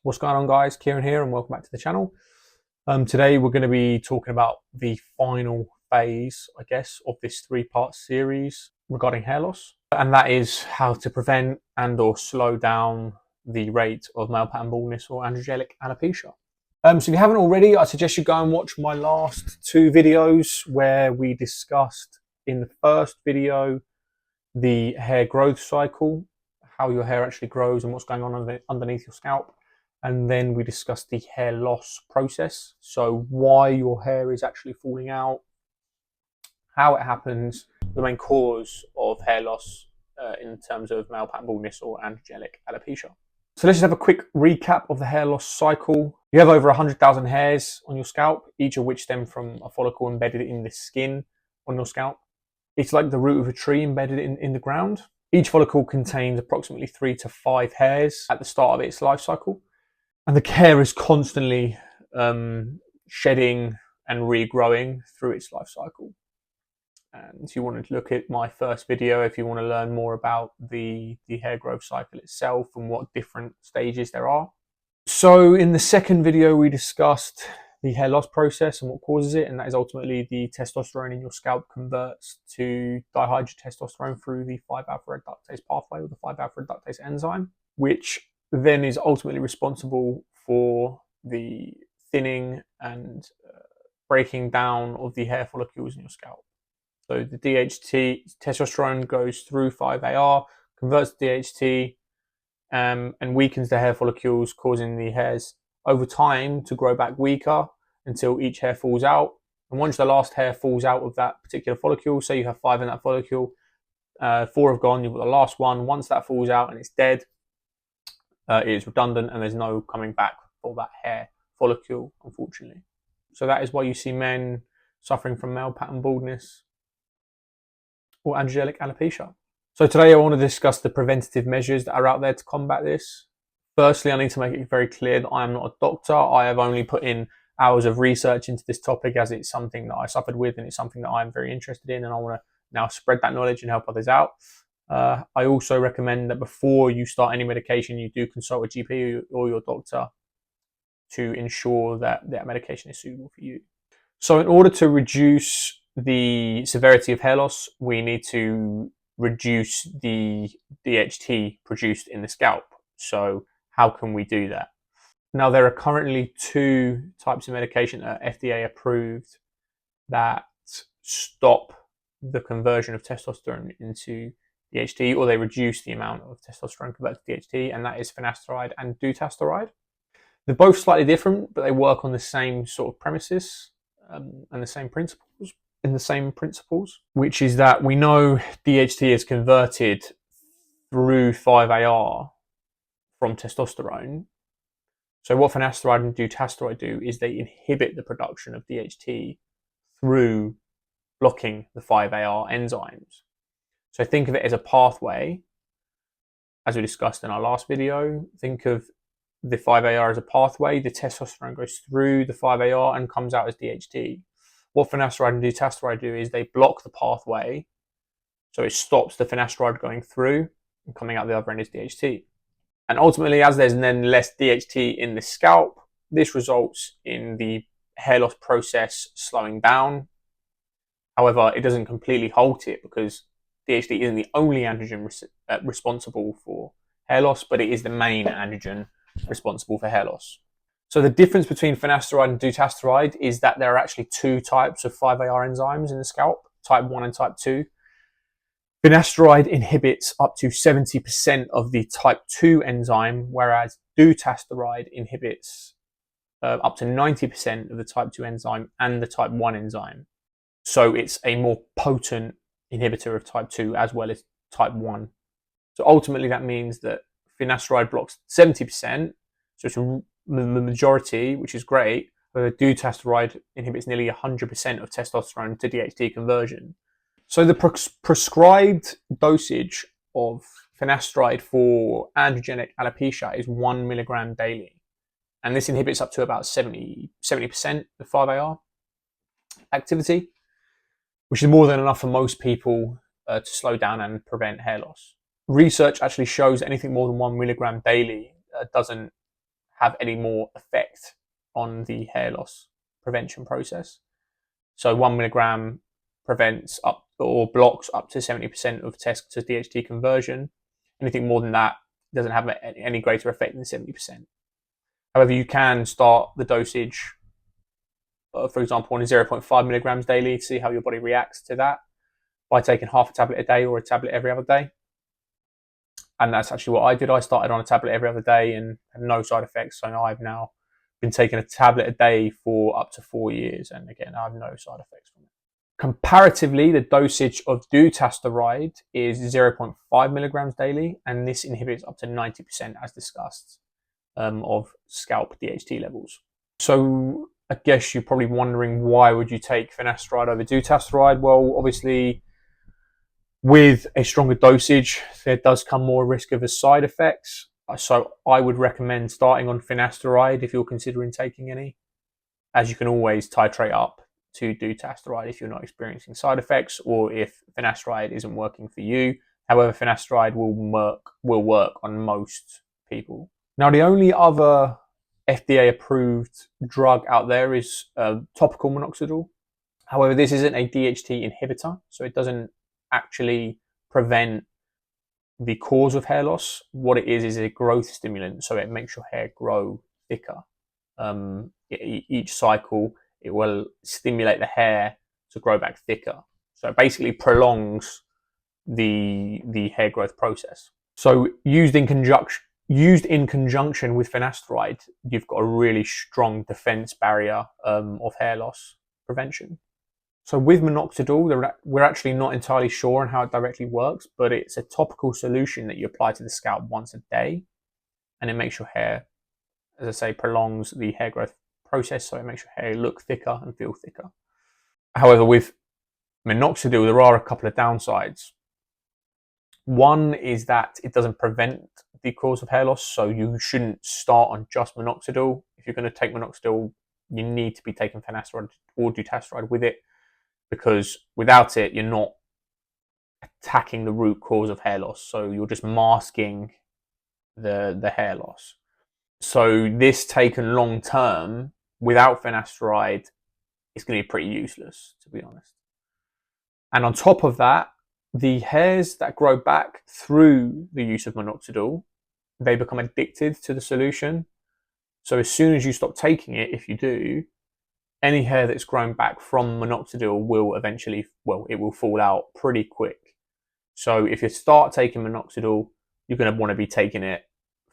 What's going on, guys? Kieran here and welcome back to the channel. Today we're going to be talking about the final phase, I guess, of this three-part series regarding hair loss, and that is how to prevent and or slow down the rate of male pattern baldness or androgenic alopecia. So if you haven't already, I suggest you go and watch my last two videos where we discussed in the first video the hair growth cycle, how your hair actually grows and what's going on underneath your scalp. And then we discussed the hair loss process. So why your hair is actually falling out, how it happens, the main cause of hair loss in terms of male pattern baldness or androgenic alopecia. So let's just have a quick recap of the hair loss cycle. You have over 100,000 hairs on your scalp, each of which stem from a follicle embedded in the skin on your scalp. It's like the root of a tree embedded in the ground. Each follicle contains approximately 3 to 5 hairs at the start of its life cycle. And the hair is constantly shedding and regrowing through its life cycle. And if you want to look at my first video, if you want to learn more about the hair growth cycle itself and what different stages there are. So in the second video, we discussed the hair loss process and what causes it. And that is ultimately the testosterone in your scalp converts to dihydrotestosterone through the 5-alpha reductase pathway or the 5-alpha reductase enzyme, which then is ultimately responsible for the thinning and breaking down of the hair follicles in your scalp. So the DHT, testosterone, goes through 5-AR, converts to DHT, and weakens the hair follicles, causing the hairs over time to grow back weaker until each hair falls out. And once the last hair falls out of that particular follicle, say you have 5 in that follicle, 4 have gone, you've got the last one. Once that falls out and it's dead, it is redundant and there's no coming back for that hair follicle, unfortunately. So that is why you see men suffering from male pattern baldness or androgenic alopecia. So today I want to discuss the preventative measures that are out there to combat this. Firstly, I need to make it very clear that I am not a doctor. I have only put in hours of research into this topic as it's something that I suffered with and it's something that I'm very interested in, and I want to now spread that knowledge and help others out. I also recommend that before you start any medication, you do consult a GP or your doctor to ensure that that medication is suitable for you. So in order to reduce the severity of hair loss, we need to reduce the DHT produced in the scalp. So how can we do that? Now, there are currently 2 types of medication that are FDA approved that stop the conversion of testosterone into DHT, or they reduce the amount of testosterone converted to DHT, and that is finasteride and dutasteride. They're both slightly different, but they work on the same sort of premises and the same principles, which is that we know DHT is converted through 5-AR from testosterone. So what finasteride and dutasteride do is they inhibit the production of DHT through blocking the 5-AR enzymes. So think of it as a pathway, as we discussed in our last video. Think of the 5-AR as a pathway. The testosterone goes through the 5-AR and comes out as DHT. What finasteride and dutasteride do is they block the pathway, so it stops the finasteride going through and coming out the other end is DHT. And ultimately, as there's then less DHT in the scalp, this results in the hair loss process slowing down. However, it doesn't completely halt it because DHT isn't the only androgen responsible for hair loss, but it is the main androgen responsible for hair loss. So the difference between finasteride and dutasteride is that there are actually 2 types of 5-AR enzymes in the scalp, type 1 and type 2. Finasteride inhibits up to 70% of the type 2 enzyme, whereas dutasteride inhibits up to 90% of the type 2 enzyme and the type 1 enzyme. So it's a more potent inhibitor of type 2 as well as type 1. So ultimately that means that finasteride blocks 70%, so it's the majority, which is great, but dutasteride inhibits nearly 100% of testosterone to DHT conversion. So the prescribed dosage of finasteride for androgenic alopecia is 1 milligram daily. And this inhibits up to about 70% of 5-AR activity, which is more than enough for most people to slow down and prevent hair loss. Research actually shows anything more than 1 milligram daily doesn't have any more effect on the hair loss prevention process. So 1 milligram prevents up or blocks up to 70% of test to DHT conversion. Anything more than that doesn't have any greater effect than 70%. However, you can start the dosage, for example, on 0.5 milligrams daily to see how your body reacts to that by taking half a tablet a day or a tablet every other day. And that's actually what I did. I started on a tablet every other day and had no side effects. So now I've now been taking a tablet a day for up to 4 years. And again, I have no side effects from it. Comparatively, the dosage of dutasteride is 0.5 milligrams daily. And this inhibits up to 90%, as discussed, of scalp DHT levels. So I guess you're probably wondering, why would you take finasteride over dutasteride? Well, obviously, with a stronger dosage, there does come more risk of side effects. So I would recommend starting on finasteride if you're considering taking any, as you can always titrate up to dutasteride if you're not experiencing side effects or if finasteride isn't working for you. However, finasteride will work on most people. Now, the only other FDA approved drug out there is topical minoxidil. However, this isn't a DHT inhibitor, so it doesn't actually prevent the cause of hair loss. What it is a growth stimulant, so it makes your hair grow thicker. Each cycle, it will stimulate the hair to grow back thicker. So it basically prolongs the hair growth process. So used in conjunction with finasteride, you've got a really strong defense barrier of hair loss prevention. So with minoxidil, we're actually not entirely sure on how it directly works, but it's a topical solution that you apply to the scalp once a day, and it makes your hair, as I say, prolongs the hair growth process, so it makes your hair look thicker and feel thicker. However, with minoxidil, there are a couple of downsides. One is that it doesn't prevent the cause of hair loss, so you shouldn't start on just minoxidil. If you're going to take minoxidil, you need to be taking finasteride or dutasteride with it, because without it, you're not attacking the root cause of hair loss. So you're just masking the hair loss. So this taken long term without finasteride is going to be pretty useless, to be honest. And on top of that, the hairs that grow back through the use of minoxidil, they become addicted to the solution. So as soon as you stop taking it, if you do, any hair that's grown back from minoxidil will eventually, it will fall out pretty quick. So if you start taking minoxidil, you're going to want to be taking it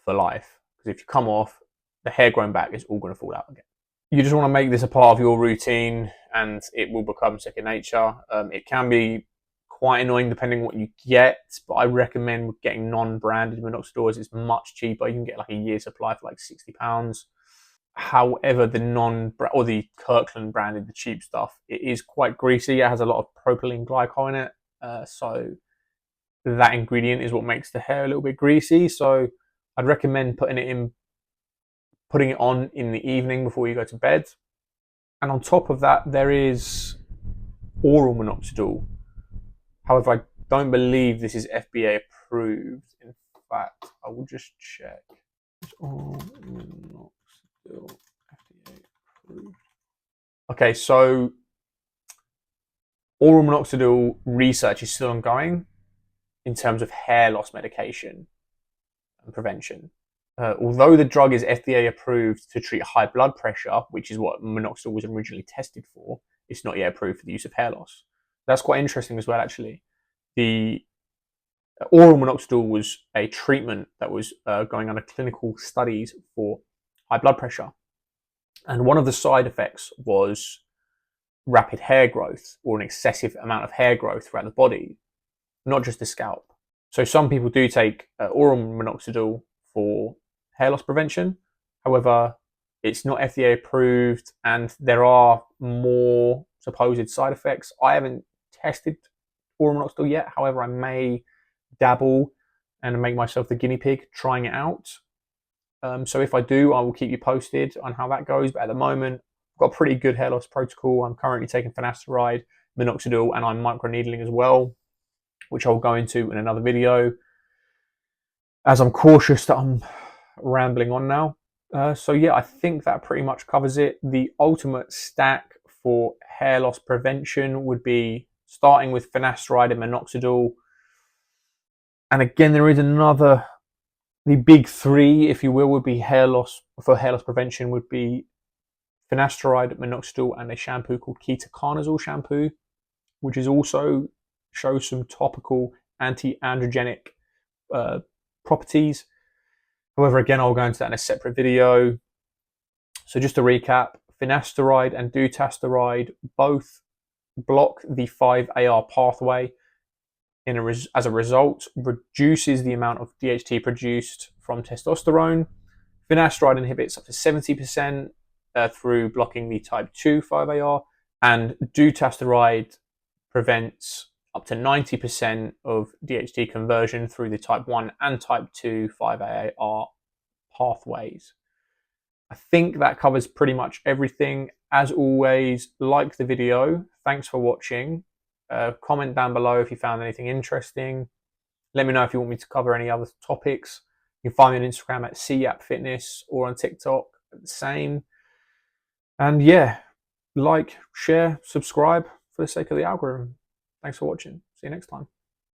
for life, because if you come off, the hair grown back is all going to fall out again. You just want to make this a part of your routine, and it will become second nature. It can be quite annoying depending on what you get, but I recommend getting non-branded minoxidil, as it's much cheaper. You can get like a year's supply for like £60. However, the Kirkland branded, the cheap stuff, it is quite greasy. It has a lot of propylene glycol in it, so that ingredient is what makes the hair a little bit greasy. So I'd recommend putting it on in the evening before you go to bed. And on top of that, there is oral minoxidil. However, I don't believe this is FDA approved. In fact, I will just check. Oral minoxidil FDA approved. Okay, so oral minoxidil research is still ongoing in terms of hair loss medication and prevention. Although the drug is FDA approved to treat high blood pressure, which is what minoxidil was originally tested for, it's not yet approved for the use of hair loss. That's quite interesting as well, actually. The oral minoxidil was a treatment that was going under clinical studies for high blood pressure. And one of the side effects was rapid hair growth, or an excessive amount of hair growth throughout the body, not just the scalp. So some people do take oral minoxidil for hair loss prevention. However, it's not FDA approved, and there are more supposed side effects. I haven't tested oral minoxidil yet. However, I may dabble and make myself the guinea pig trying it out. So if I do, I will keep you posted on how that goes. But at the moment, I've got a pretty good hair loss protocol. I'm currently taking finasteride, minoxidil, and I'm microneedling as well, which I'll go into in another video, as I'm cautious that I'm rambling on now. So yeah, I think that pretty much covers it. The ultimate stack for hair loss prevention would be starting with finasteride and minoxidil. And again, there is another, the big three, if you will, would be hair loss prevention would be finasteride, minoxidil, and a shampoo called ketoconazole shampoo, which is also shows some topical anti-androgenic properties. However, again, I'll go into that in a separate video. So just to recap, finasteride and dutasteride both block the 5-AR pathway. As a result, reduces the amount of DHT produced from testosterone. Finasteride inhibits up to 70% through blocking the type 2 5-AR, and dutasteride prevents up to 90% of DHT conversion through the type 1 and type 2 5-AR pathways. I think that covers pretty much everything. As always, like the video. Thanks for watching. Comment down below if you found anything interesting. Let me know if you want me to cover any other topics. You can find me on Instagram at CAppFitness or on TikTok at the same. And yeah, like, share, subscribe for the sake of the algorithm. Thanks for watching. See you next time.